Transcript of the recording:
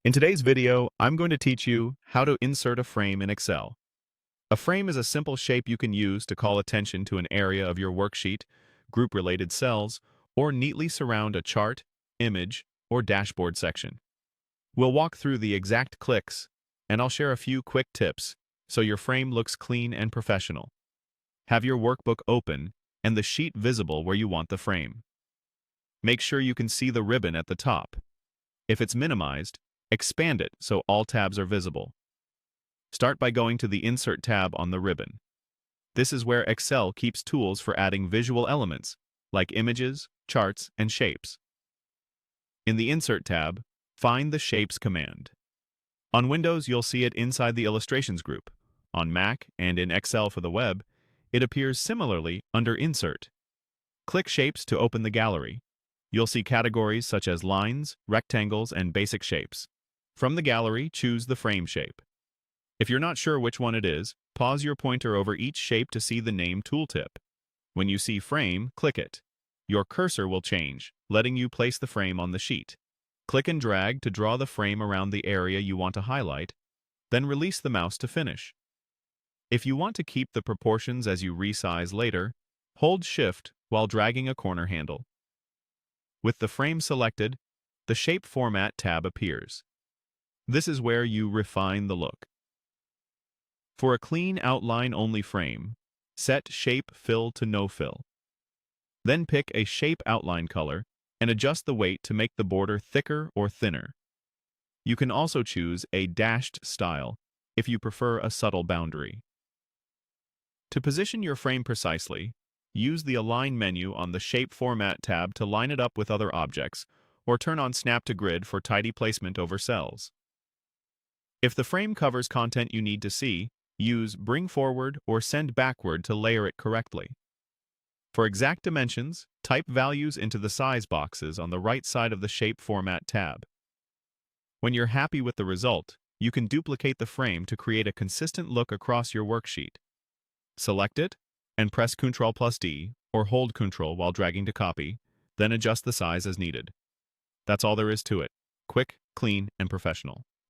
In today's video, I'm going to teach you how to insert a frame in Excel. A frame is a simple shape you can use to call attention to an area of your worksheet, group related cells, or neatly surround a chart, image, or dashboard section. We'll walk through the exact clicks, and I'll share a few quick tips so your frame looks clean and professional. Have your workbook open and the sheet visible where you want the frame. Make sure you can see the ribbon at the top. If it's minimized, expand it so all tabs are visible. Start by going to the Insert tab on the ribbon. This is where Excel keeps tools for adding visual elements, like images, charts, and shapes. In the Insert tab, find the Shapes command. On Windows, you'll see it inside the Illustrations group. On Mac and in Excel for the web, it appears similarly under Insert. Click Shapes to open the gallery. You'll see categories such as lines, rectangles, and basic shapes. From the gallery, choose the frame shape. If you're not sure which one it is, pause your pointer over each shape to see the name tooltip. When you see Frame, click it. Your cursor will change, letting you place the frame on the sheet. Click and drag to draw the frame around the area you want to highlight, then release the mouse to finish. If you want to keep the proportions as you resize later, hold Shift while dragging a corner handle. With the frame selected, the Shape Format tab appears. This is where you refine the look. For a clean outline-only frame, set Shape Fill to No Fill. Then pick a shape outline color and adjust the weight to make the border thicker or thinner. You can also choose a dashed style if you prefer a subtle boundary. To position your frame precisely, use the Align menu on the Shape Format tab to line it up with other objects, or turn on Snap to Grid for tidy placement over cells. If the frame covers content you need to see, use Bring Forward or Send Backward to layer it correctly. For exact dimensions, type values into the size boxes on the right side of the Shape Format tab. When you're happy with the result, you can duplicate the frame to create a consistent look across your worksheet. Select it, and press Ctrl+D or hold Ctrl while dragging to copy, then adjust the size as needed. That's all there is to it. Quick, clean, and professional.